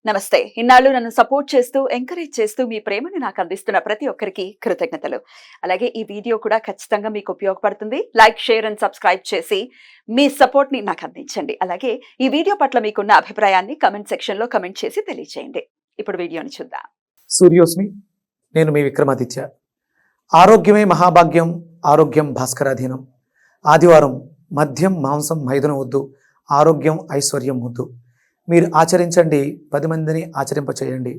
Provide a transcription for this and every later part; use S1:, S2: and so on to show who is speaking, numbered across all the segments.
S1: నమస్తే. ఇన్నాళ్ళు నన్ను సపోర్ట్ చేస్తూ, ఎంకరేజ్ చేస్తూ మీ ప్రేమని నాకు అందిస్తున్న ప్రతి ఒక్కరికి కృతజ్ఞతలు. అలాగే ఈ వీడియో కూడా ఖచ్చితంగా మీకు ఉపయోగపడుతుంది. లైక్, షేర్ అండ్ సబ్స్క్రైబ్ చేసి మీ సపోర్ట్‌ని నాకు అందించండి. అలాగే ఈ వీడియో పట్ల మీకున్న అభిప్రాయాన్ని కామెంట్ సెక్షన్‌లో కామెంట్ చేసి తెలియజేయండి. ఇప్పుడు వీడియోని చూద్దాం.
S2: సూర్యోస్మి, నేను మీ విక్రమాదిత్య. ఆరోగ్యమే మహాభాగ్యం, ఆరోగ్యం భాస్కరాధీనం. ఆదివారం మద్యం, మాంసం, మైదనం వద్దు, ఆరోగ్యం ఐశ్వర్యం వద్దు. మీరు ఆచరించండి, 10 మందిని ఆచరింపచేయండి.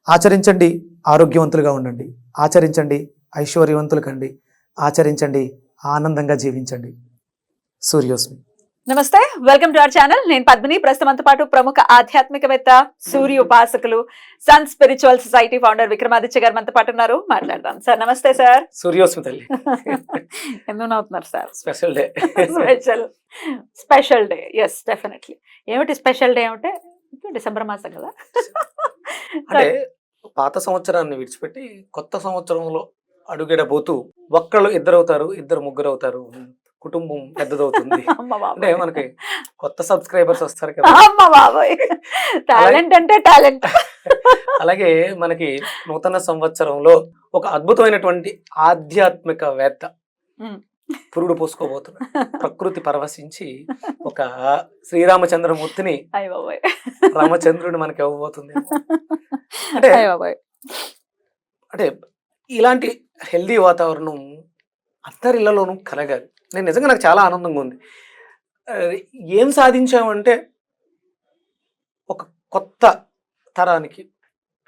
S2: ఆచరించండి, ఆరోగ్యవంతులుగా ఉండండి. ఆచరించండి, ఐశ్వర్యవంతులు కండి. ఆచరించండి, ఆనందంగా జీవించండి. సూర్యోస్మి.
S1: నమస్తే, వెల్కమ్ టు అవర్ ఛానల్. నేను పద్మిని. ప్రస్తుతంతో పాటు ప్రముఖ ఆధ్యాత్మికవేత్త, సూర్య ఉపాసకులు, sun spiritual society founder Vikramaditya garu మనతో పాటు ఉన్నారు. మాట్లాడదాం. సార్ నమస్తే. సార్
S2: సూర్యోస్మి తల్లి.
S1: ఎందుకు నవ్వుతున్నారు sir?
S2: Special day.
S1: Special day. Yes, definitely. ఏమిటి స్పెషల్ డే అంటే? డిసెంబర్ మాసం కదా.
S2: అంటే పాత సంవత్సరాన్ని విడిచిపెట్టి కొత్త సంవత్సరంలో అడుగెడబోతూ ఒక్కళ్ళు ఇద్దరు ముగ్గురు అవుతారు, కుటుంబం పెద్దదవుతుంది. అంటే మనకి కొత్త సబ్స్క్రైబర్స్ వస్తారు కదా.
S1: టాలెంట్ అంటే టాలెంట్.
S2: అలాగే మనకి నూతన సంవత్సరంలో ఒక అద్భుతమైనటువంటి ఆధ్యాత్మికవేత్త పురుడు పోసుకోబోతున్నాడు. ప్రకృతి పరవశించి ఒక శ్రీరామచంద్రమూర్తిని, రామచంద్రుని మనకి ఇవ్వబోతుంది. అంటే ఇలాంటి హెల్దీ వాతావరణం అందరిళ్లలోనూ కలగాలి. నేను నిజంగా నాకు చాలా ఆనందంగా ఉంది. ఏం సాధించామంటే ఒక కొత్త తరానికి,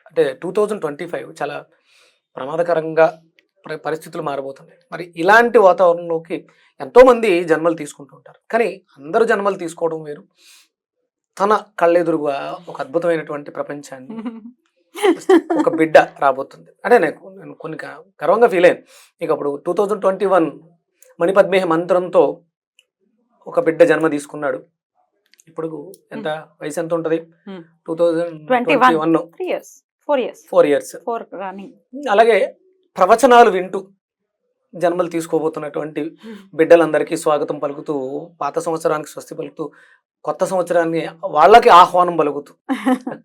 S2: అంటే 2025 చాలా ప్రమాదకరంగా పరిస్థితులు మారబోతున్నాయి. మరి ఇలాంటి వాతావరణంలోకి ఎంతోమంది జన్మలు తీసుకుంటూ ఉంటారు. కానీ అందరూ జన్మలు తీసుకోవడం వేరు. తన కళ్ళెదురుగా ఒక అద్భుతమైనటువంటి ప్రపంచాన్ని, ఒక బిడ్డ రాబోతుంది. అంటే నేను కొన్ని గర్వంగా ఫీల్ అయ్యాను. ఇక అప్పుడు 2021 మణిపద్మేహ మంత్రంతో ఒక బిడ్డ జన్మ తీసుకున్నాడు. ఇప్పుడు ఎంత వయసు ఎంత ఉంటది? 2021 4 ఇయర్స్. అలాగే ప్రవచనాలు వింటూ జన్మలు తీసుకోబోతున్నటువంటి బిడ్డలందరికీ స్వాగతం పలుకుతూ, పాత సంవత్సరానికి స్వస్తి పలుకుతూ, కొత్త సంవత్సరాన్ని వాళ్ళకి ఆహ్వానం పలుకుతూ.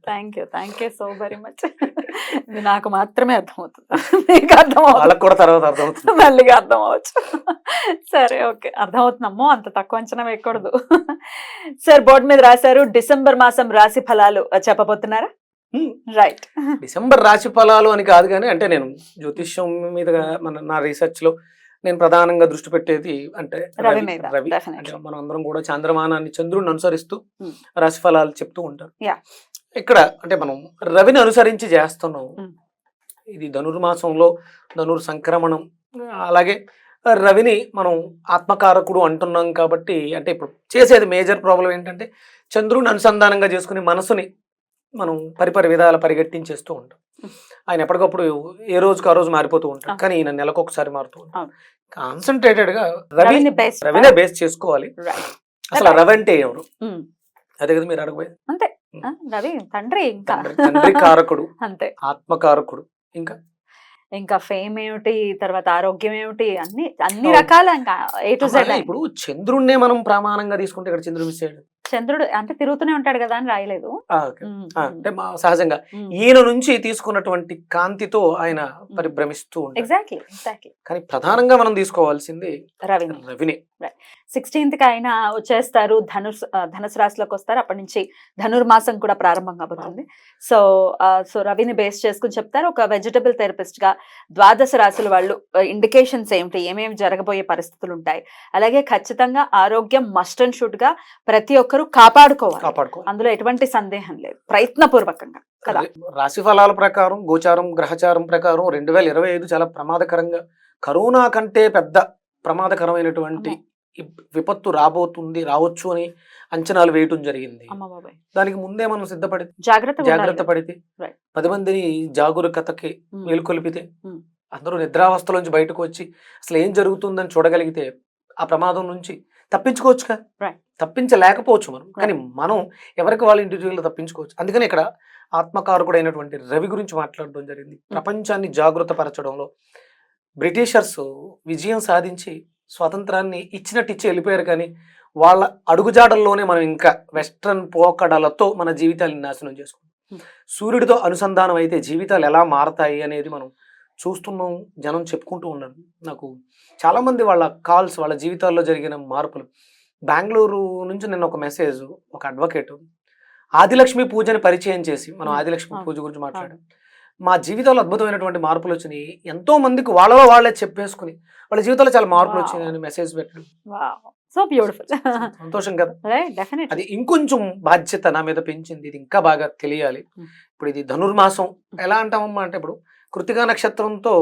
S1: Thank you so very much. ఇది నాకు మాత్రమే అర్థమవుతుంది, మీకు అర్థం
S2: వాళ్ళకి కూడా తర్వాత అర్థమవుతుంది,
S1: మళ్ళీగా అర్థం అవ్వచ్చు. సరే, ఓకే, అర్థమవుతుందమ్మో, అంత తక్కువ అంచనా వేయకూడదు. సార్, బోర్డు మీద రాశారు డిసెంబర్ మాసం రాశి ఫలాలు చెప్పబోతున్నారా? రైట్.
S2: డిసెంబర్ రాశి ఫలాలు అని కాదు, కానీ అంటే నేను జ్యోతిష్యం మీద నా రీసెర్చ్ లో నేను ప్రధానంగా దృష్టి పెట్టేది అంటే రవి. అంటే మనం అందరం కూడా చంద్రమానాన్ని, చంద్రుడిని అనుసరిస్తూ రాశి ఫలాలు చెప్తూ ఉంటారు. ఇక్కడ అంటే మనం రవిని అనుసరించి చేస్తున్నాం. ఇది ధనుర్మాసంలో ధనుర్ సంక్రమణం. అలాగే రవిని మనం ఆత్మకారకుడు అంటున్నాం కాబట్టి, అంటే ఇప్పుడు చేసేది మేజర్ ప్రాబ్లం ఏంటంటే చంద్రుడిని అనుసంధానంగా చేసుకుని మనసుని మనం పరిపరి విధాల పరిగెట్టించేస్తూ ఉంటాం. ఆయన ఎప్పటికప్పుడు ఏ రోజుకు ఆ రోజు మారిపోతూ ఉంటాం, కానీ ఈయన నెలకొకసారి మారుతూ ఉంటాం. కాన్సన్ట్రేటెడ్ గా రవినే బేస్ చేసుకోవాలి. అసలు రవి అంటే ఎవరు? అదే కదా మీరు అడగబోయేది.
S1: అంతే, రవి తండ్రి,
S2: తండ్రి కారకుడు, అంతే, ఆత్మకారకుడు. ఇంకా
S1: ఫేమ్ ఏమిటి, తర్వాత ఆరోగ్యం ఏమిటి, అన్ని రకాల ఏ టు జెడ్.
S2: ఇప్పుడు చంద్రుడినే మనం ప్రమాణంగా తీసుకుంటే ఇక్కడ చంద్రుడు మిస్ అయ్యాడు.
S1: చంద్రుడు అంటే తిరుగుతూనే ఉంటాడు కదా అని రాయలేదు.
S2: అంటే సహజంగా ఈయన నుంచి తీసుకున్నటువంటి కాంతితో ఆయన పరిభ్రమిస్తూ ఉంటాడు.
S1: ఎగ్జాక్ట్లీ.
S2: కానీ ప్రధానంగా మనం తీసుకోవాల్సింది రవిని.
S1: 16th కి ఆయన వచ్చేస్తారు, ధనుసు రాశిలోకి వస్తారు. అప్పటి నుంచి ధనుర్మాసం కూడా ప్రారంభం కాబోతుంది. సో రవిని బేస్ చేసుకుని చెప్తారు. ఒక వెజిటబుల్ థెరపిస్ట్ గా 12 రాశుల వాళ్ళు ఇండికేషన్స్ ఏమిటి, ఏమేమి జరగబోయే పరిస్థితులు ఉంటాయి, అలాగే ఖచ్చితంగా ఆరోగ్యం మస్ట్ అండ్ షుడ్ గా ప్రతి ఒక్కరూ కాపాడుకోవాలి. అందులో ఎటువంటి సందేహం లేదు, ప్రయత్నపూర్వకంగా కదా.
S2: రాశి ఫలాల ప్రకారం, గోచారం గ్రహచారం ప్రకారం 2025 చాలా ప్రమాదకరంగా, కరోనా కంటే పెద్ద ప్రమాదకరమైనటువంటి విపత్తు రావచ్చు అని అంచనాలు వేయటం జరిగింది. దానికి ముందే మనం సిద్ధపడి జాగ్రత్త పడితే, 10 మందిని జాగరూకతకి మేలుకొల్పితే, అందరూ నిద్రావస్థలోంచి బయటకు వచ్చి అసలు ఏం జరుగుతుందని చూడగలిగితే ఆ ప్రమాదం నుంచి తప్పించుకోవచ్చుగా. తప్పించలేకపోవచ్చు మనం, కానీ మనం ఎవరికి వాళ్ళ ఇండివిజువల్ తప్పించుకోవచ్చు. అందుకని ఇక్కడ ఆత్మకారకుడైనటువంటి రవి గురించి మాట్లాడడం జరిగింది. ప్రపంచాన్ని జాగృత పరచడంలో బ్రిటిషర్స్ విజయం సాధించి స్వాతంత్రాన్ని ఇచ్చినట్టు ఇచ్చి వెళ్ళిపోయారు, కానీ వాళ్ళ అడుగుజాడల్లోనే మనం ఇంకా వెస్ట్రన్ పోకడలతో మన జీవితాన్ని నాశనం చేసుకుంటాం. సూర్యుడితో అనుసంధానం అయితే జీవితాలు ఎలా మారతాయి అనేది మనం చూస్తున్నాం, జనం చెప్పుకుంటూ ఉన్నారు. నాకు చాలామంది వాళ్ళ కాల్స్, వాళ్ళ జీవితాల్లో జరిగిన మార్పులు. బెంగళూరు నుంచి నిన్న ఒక మెసేజ్, ఒక అడ్వకేట్ ఆదిలక్ష్మి పూజని పరిచయం చేసి, మనం ఆదిలక్ష్మి పూజ గురించి మాట్లాడాం. మా జీవితాల్లో అద్భుతమైనటువంటి మార్పులు వచ్చినాయి, ఎంతో మందికి వాళ్ళలో వాళ్ళే చెప్పేసుకుని వాళ్ళ జీవితాల్లో చాలా మార్పులు వచ్చినాయి అని మెసేజ్ పెట్టడం
S1: సో బ్యూటిఫుల్.
S2: సంతోషం కదా. అది ఇంకొంచెం బాధ్యత నా మీద పెంచింది, ఇది ఇంకా బాగా తెలియాలి. ఇప్పుడు ఇది ధనుర్మాసం ఎలా అంటామమ్మా అంటే, ఇప్పుడు కృతికా నక్షత్రంతో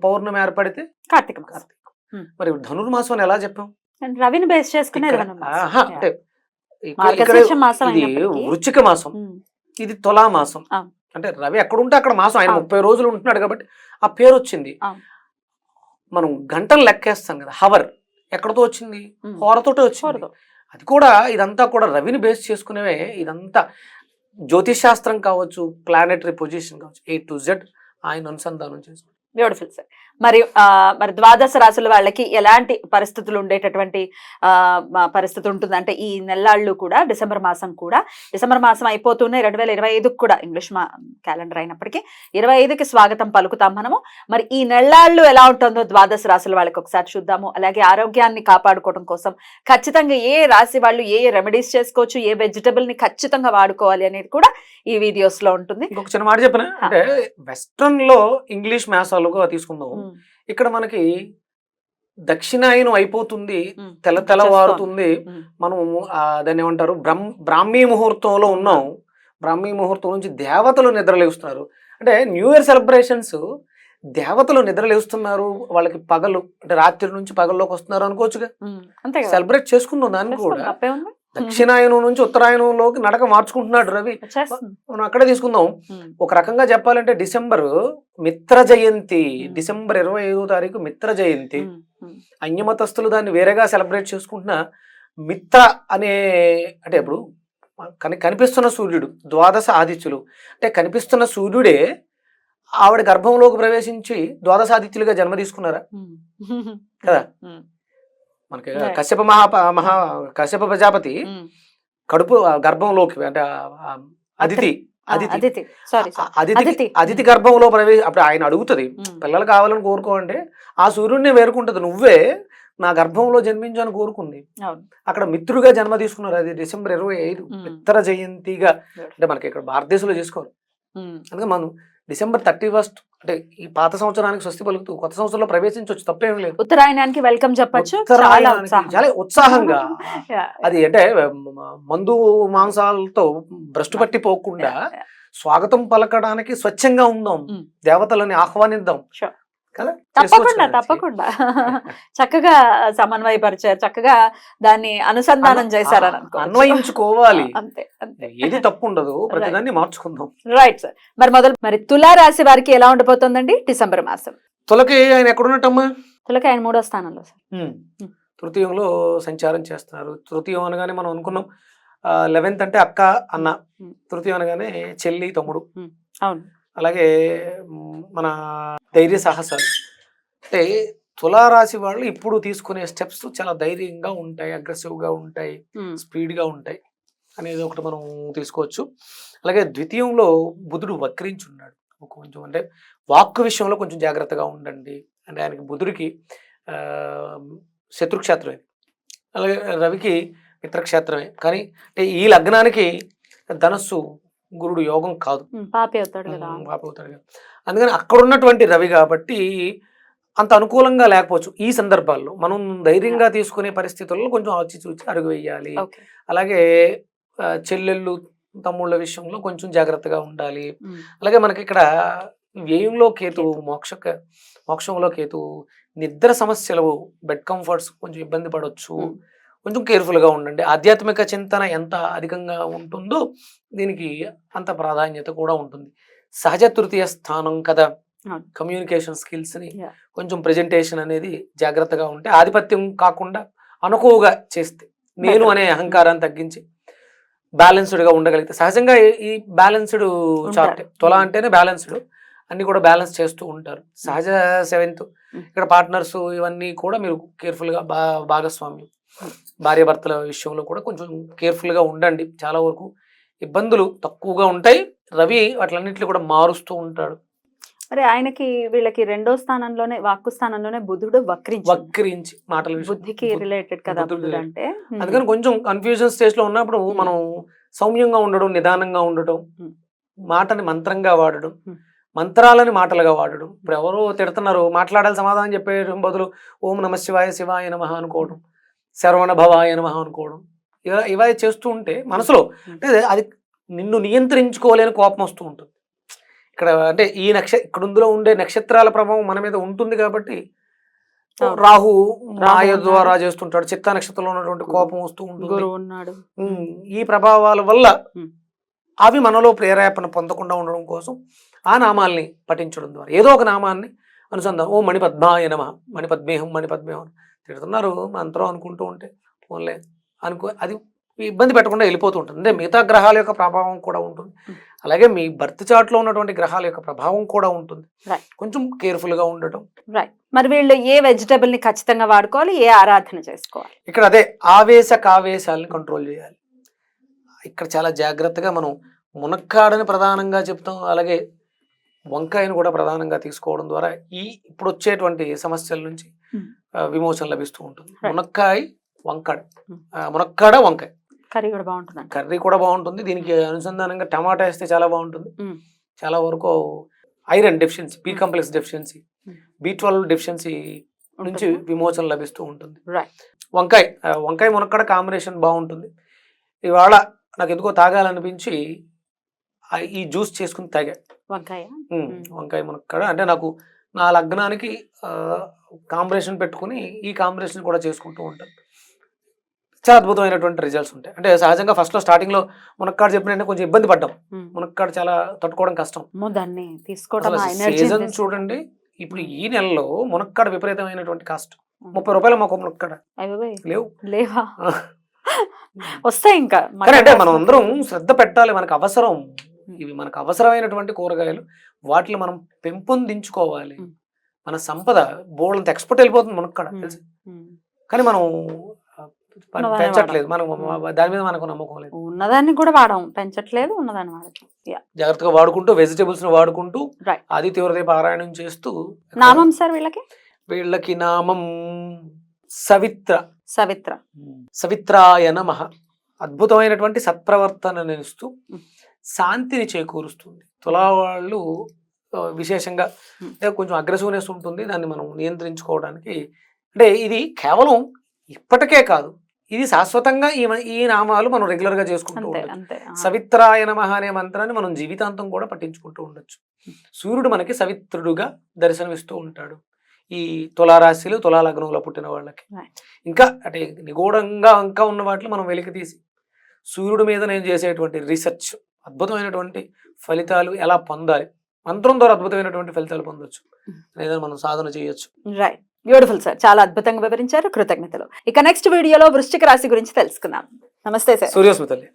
S2: పౌర్ణమి ఏర్పడితే కార్తీక. మరి ధనుర్మాసం అని ఎలా చెప్పాం?
S1: రవిని బేస్ చేసుకునే
S2: అంటే వృచ్చిక మాసం, ఇది తులామాసం. అంటే రవి ఎక్కడుంటే అక్కడ మాసం, ఆయన 30 రోజులు ఉంటున్నాడు కాబట్టి ఆ పేరు వచ్చింది. మనం గంటలు లెక్కేస్తాం కదా, హవర్ ఎక్కడతో వచ్చింది? హోరతోటే వచ్చింది. అది కూడా ఇదంతా కూడా రవిని బేస్ చేసుకునేవే. ఇదంతా జ్యోతిష్ శాస్త్రం కావచ్చు, ప్లానెటరీ పొజిషన్ కావచ్చు, A to Z ఆయన అనుసంధానం చేసుకుంటాం.
S1: Beautiful sir. మరి మరి ద్వాదశ రాశుల వాళ్ళకి ఎలాంటి పరిస్థితులు ఉండేటటువంటి పరిస్థితి ఉంటుంది అంటే, ఈ నెల్లాళ్ళు కూడా డిసెంబర్ మాసం అయిపోతూనే 2025 కూడా ఇంగ్లీష్ క్యాలెండర్ అయినప్పటికీ 25కి స్వాగతం పలుకుతాం మనము. మరి ఈ నెల్లాళ్ళు ఎలా ఉంటుందో ద్వాదశ రాశుల వాళ్ళకి ఒకసారి చూద్దాము. అలాగే ఆరోగ్యాన్ని కాపాడుకోవడం కోసం ఖచ్చితంగా ఏ రాశి వాళ్ళు ఏ రెమెడీస్ చేసుకోవచ్చు, ఏ వెజిటబుల్ ని ఖచ్చితంగా వాడుకోవాలి అనేది కూడా ఈ వీడియోస్ లో ఉంటుంది.
S2: ఇంకొక చిన్న మాట చెప్పిన అంటే, వెస్ట్రన్ లో ఇంగ్లీష్ మాసాలుగా తీసుకుందాం, ఇక్కడ మనకి దక్షిణాయనం అయిపోతుంది, తెల్లవారుతుంది, మనం దాన్ని ఏమంటారు బ్రాహ్మీ ముహూర్తంలో ఉన్నాం. బ్రాహ్మీ ముహూర్తం నుంచి దేవతలు నిద్రలేస్తున్నారు. అంటే న్యూ ఇయర్ సెలబ్రేషన్స్ దేవతలు నిద్రలేస్తున్నారు, వాళ్ళకి పగలు అంటే రాత్రి నుంచి పగల్లోకి వస్తున్నారు అనుకోవచ్చుగా. సెలబ్రేట్ చేసుకుందాం దాన్ని కూడా. దక్షిణాయనం నుంచి ఉత్తరాయణంలోకి నడక మార్చుకుంటున్నాడు రవి. మనం అక్కడే తీసుకుందాం. ఒక రకంగా చెప్పాలంటే డిసెంబర్ మిత్ర జయంతి, డిసెంబర్ 25వ తారీఖు మిత్ర జయంతి. అన్యమతస్థులు దాన్ని వేరేగా సెలబ్రేట్ చేసుకుంటున్నా మిత్ర అనే, అంటే ఇప్పుడు కనిపిస్తున్న సూర్యుడు, ద్వాదశ ఆదిత్యులు అంటే కనిపిస్తున్న సూర్యుడే ఆవిడ గర్భంలోకి ప్రవేశించి ద్వాదశ ఆదిత్యులుగా జన్మ తీసుకున్నారా కదా. మనకి కశ్యప ప్రజాపతి కడుపు గర్భంలోకి అంటే అదితి గర్భంలో అప్పుడు ఆయన అడుగుతుంది, పిల్లలు కావాలని కోరుకోండి, ఆ సూర్యుడిని వేరుకుంటది, నువ్వే నా గర్భంలో జన్మించని కోరుకుంది. అక్కడ మిత్రుగా జన్మ తీసుకున్నారు. అది డిసెంబర్ 25 మిత్ర జయంతిగా, అంటే మనకి ఇక్కడ భారతదేశంలో చేసుకోవాలి. అందుకే మనం డిసెంబర్ 31 అంటే ఈ పాత సంవత్సరానికి స్వస్తి పలుకుతూ కొత్త సంవత్సరంలో ప్రవేశించవచ్చు, తప్పేం లేదు.
S1: ఉత్తరాయణానికి వెల్కమ్ చెప్పొచ్చు,
S2: చాలా ఉత్సాహంగా. అది అంటే మందు మాంసాలతో భ్రష్టు పట్టిపోకుండా స్వాగతం పలకడానికి స్వచ్ఛంగా ఉందాం, దేవతలని ఆహ్వానిద్దాం కదా.
S1: తప్పకుండా చక్కగా సమన్వయపరిచారు, చక్కగా దాన్ని అనుసంధానం చేశారని
S2: అన్వయించుకోవాలి. ఏది తప్పు ఉండదు, ప్రతిదాన్ని మార్చుకుందాం.
S1: Right sir. మరి తులా రాశి వారికి ఎలా ఉండిపోతుందండి డిసెంబర్ మాసం?
S2: తులకి ఆయన ఎక్కడున్నట్టమ్మా?
S1: తులకి ఆయన 3వ స్థానంలో సార్,
S2: తృతీయంలో సంచారం చేస్తున్నారు. తృతీయం అనగానే మనం అనుకున్నాం 11th అంటే అక్క అన్న, తృతీయం అనగానే చెల్లి తమ్ముడు.
S1: అవును.
S2: అలాగే మన ధైర్య సాహసాలు. అంటే తులారాశి వాళ్ళు ఇప్పుడు తీసుకునే స్టెప్స్ చాలా ధైర్యంగా ఉంటాయి, అగ్రెసివ్గా ఉంటాయి, స్పీడ్గా ఉంటాయి అనేది ఒకటి మనం తీసుకోవచ్చు. అలాగే ద్వితీయంలో బుధుడు వక్రించున్నాడు. కొంచెం అంటే వాక్కు విషయంలో కొంచెం జాగ్రత్తగా ఉండండి. అంటే ఆయనకి బుధుడికి శత్రుక్షేత్రమే, అలాగే రవికి మిత్రక్షేత్రమే. కానీ అంటే ఈ లగ్నానికి ధనస్సు గురుడు యోగం కాదు,
S1: పాపి అవుతాడు కదా.
S2: అందుకని అక్కడ ఉన్నటువంటి రవి కాబట్టి అంత అనుకూలంగా లేకపోవచ్చు. ఈ సందర్భాల్లో మనం ధైర్యంగా తీసుకునే పరిస్థితుల్లో కొంచెం ఆచితూచి అడుగు వేయాలి. అలాగే చెల్లెళ్ళు తమ్ముళ్ళ విషయంలో కొంచెం జాగ్రత్తగా ఉండాలి. అలాగే మనకి ఇక్కడ వ్యయంలో కేతు, మోక్షంలో కేతు, నిద్ర సమస్యలు, బెడ్ కంఫర్ట్స్ కొంచెం ఇబ్బంది పడవచ్చు, కొంచెం కేర్ఫుల్గా ఉండండి. ఆధ్యాత్మిక చింతన ఎంత అధికంగా ఉంటుందో దీనికి అంత ప్రాధాన్యత కూడా ఉంటుంది. సహజ తృతీయ స్థానం కదా, కమ్యూనికేషన్ స్కిల్స్ని కొంచెం ప్రెజెంటేషన్ అనేది జాగ్రత్తగా ఉంటే, ఆధిపత్యం కాకుండా అనుకువగా చేస్తే, నేను అనే అహంకారాన్ని తగ్గించి బ్యాలెన్స్డ్గా ఉండగలిగితే, సహజంగా ఈ బ్యాలెన్స్డ్ చార్ట్ తులా అంటేనే బ్యాలెన్స్డ్, అన్ని కూడా బ్యాలెన్స్ చేస్తూ ఉంటారు. సహజ 7th ఇక్కడ పార్ట్నర్స్ ఇవన్నీ కూడా మీరు కేర్ఫుల్గా భాగస్వామ్యం భార్యాభర్తల విషయంలో కూడా కొంచెం కేర్ఫుల్గా ఉండండి. చాలా వరకు ఇబ్బందులు తక్కువగా ఉంటాయి. రవి వాటిలన్నింటినీ కూడా మారుస్తూ ఉంటాడు.
S1: మరి ఆయనకి వీళ్ళకి రెండో స్థానంలోనే వాక్కు స్థానంలోనే బుధుడు
S2: వక్రించి మాటల
S1: బుద్ధికి రిలేటెడ్ కదా బుధుడు అంటే.
S2: అందుకని కొంచెం కన్ఫ్యూజన్ స్టేజ్ లో ఉన్నప్పుడు మనం సౌమ్యంగా ఉండడం, నిదానంగా ఉండటం, మాటని మంత్రంగా వాడడం, మంత్రాలని మాటలుగా వాడడం. ఇప్పుడు ఎవరో తిడుతున్నారు, మాట్లాడాలి సమాధానం చెప్పేయడం బదులు ఓం నమ శివాయ శివాయ నమః అనుకోవడం, శరవణ భవాయ నమః అనుకోవడం, ఇవే చేస్తూ ఉంటే మనసులో అంటే అది నిన్ను నియంత్రించుకోలేని కోపం వస్తూ ఉంటుంది. ఇక్కడ అంటే ఈ ఇక్కడుందులో ఉండే నక్షత్రాల ప్రభావం మన మీద ఉంటుంది కాబట్టి రాహు మాయ ద్వారా చేస్తుంటాడు. చిత్తా నక్షత్రంలో ఉన్నటువంటి కోపం వస్తూ ఉంటుంది. ఈ ప్రభావాల వల్ల అవి మనలో ప్రేరేపణ పొందకుండా ఉండడం కోసం ఆ నామాల్ని పఠించడం ద్వారా ఏదో ఒక నామాన్ని అనుసంధానం. ఓ మణిపద్మాయ నమః, మణిపద్మేహం మణిపద్మేహం తిడుతున్నారు మంత్రం అనుకుంటూ ఉంటే పోన్లే అది ఇబ్బంది పెట్టకుండా వెళ్ళిపోతూ ఉంటుంది. అంటే మిగతా గ్రహాల యొక్క ప్రభావం కూడా ఉంటుంది, అలాగే మీ బర్త్ చార్ట్ లో ఉన్నటువంటి గ్రహాల యొక్క ప్రభావం కూడా ఉంటుంది. కొంచెం కేర్ఫుల్ గా ఉండటం.
S1: మరి వీళ్ళు ఏ వెజిటబుల్ ని ఖచ్చితంగా వాడుకోవాలి, ఏ ఆరాధన చేసుకోవాలి?
S2: ఇక్కడ అదే కావేశాలని కంట్రోల్ చేయాలి. ఇక్కడ చాలా జాగ్రత్తగా మనం మునక్కాడని ప్రధానంగా చెప్తాం, అలాగే వంకాయను కూడా ప్రధానంగా తీసుకోవడం ద్వారా ఇప్పుడు వచ్చేటువంటి సమస్యల నుంచి విమోచన లభిస్తూ ఉంటుంది. మునక్కాయ వంకాయ
S1: కర్రీ కూడా బాగుంటుంది.
S2: కర్రీ కూడా బాగుంటుంది. దీనికి అనుసంధానంగా టమాటా వేస్తే చాలా బాగుంటుంది. చాలా వరకు iron deficiency, B complex deficiency, B12 deficiency నుంచి విమోచన లభిస్తూ ఉంటుంది. వంకాయ మునక్కాడ కాంబినేషన్ బాగుంటుంది. ఇవాళ నాకు ఎందుకో తాగాలనిపించి ఈ జ్యూస్ చేసుకుని తాగా. వంకాయ మునక్కాడ అంటే నాకు నా లగ్నానికి కాంబినేషన్ పెట్టుకుని ఈ కాంబినేషన్ కూడా చేసుకుంటూ ఉంటాను. చాలా అద్భుతమైనటువంటి రిజల్ట్స్ ఉంటాయి. అంటే సహజంగా ఫస్ట్ లో స్టార్టింగ్ లో మునక్కాడ చెప్పిన కొంచెం ఇబ్బంది పడ్డాం. మునక్కాడ చాలా తట్టుకోవడం కష్టం. సీజన్ చూడండి, ఇప్పుడు ఈ నెలలో మునక్కాడ విపరీతమైనటువంటి కాస్ట్. 30 రూపాయలు మాకు మునక్కాడ
S1: లేవా వస్తాయి. ఇంకా
S2: అంటే మనం అందరం శ్రద్ధ పెట్టాలి. మనకు అవసరం, ఇవి మనకు అవసరమైనటువంటి కూరగాయలు. వాటిని మనం పెంపొందించుకోవాలి. మన సంపద బోర్డంత ఎక్స్పోర్ట్ వెళ్ళిపోతుంది మునక్కాడ తెలుసు, కానీ మనం పెంచట్లేదు. మనం దాని మీద మనకు నమ్మకం లేదు.
S1: ఉన్నదాన్ని కూడా వాడడం, పెంచట్లేదు, ఉన్నదాన్ని వాడటం.
S2: జాగ్రత్తగా వాడుకుంటూ, వెజిటేబుల్స్ ని వాడుకుంటూ, అది తీవ్రత పారాయణం చేస్తూ.
S1: నామం సార్
S2: వీళ్ళకి నామం సవిత్రాయ నమః. అద్భుతమైనటువంటి సత్ప్రవర్తన ఇస్తూ శాంతిని చేకూరుస్తుంది. తులా వాళ్ళు విశేషంగా కొంచెం అగ్రెసివ్నెస్ ఉంటుంది, దాన్ని మనం నియంత్రించుకోవడానికి. అంటే ఇది కేవలం ఇప్పటికే కాదు, ఇది శాశ్వతంగా ఈ నామాలు మనం రెగ్యులర్ గా చేసుకుంటూ ఉంటాం. సవిత్రాయ నమః అనే మంత్రాన్ని మనం జీవితాంతం కూడా పఠించుకుంటూ ఉండొచ్చు. సూర్యుడు మనకి సవిత్రుడుగా దర్శనమిస్తూ ఉంటాడు ఈ తులారాశిలో, తులా లగ్నంలో పుట్టిన వాళ్ళకి. ఇంకా అంటే నిగూఢంగా ఇంకా ఉన్న వాటిని మనం వెలికి తీసి సూర్యుడి మీద నేను చేసేటువంటి రీసెర్చ్, అద్భుతమైనటువంటి ఫలితాలు ఎలా పొందాలి, మంత్రం ద్వారా అద్భుతమైనటువంటి ఫలితాలు పొందొచ్చు అనేది మనం సాధన చేయొచ్చు.
S1: బ్యూటిఫుల్ సార్, చాలా అద్భుతంగా వివరించారు, కృతజ్ఞతలు. ఇక నెక్స్ట్ వీడియోలో వృశ్చిక రాశి గురించి తెలుసుకుందాం. నమస్తే సార్.
S2: సూర్యోస్మితల్లి.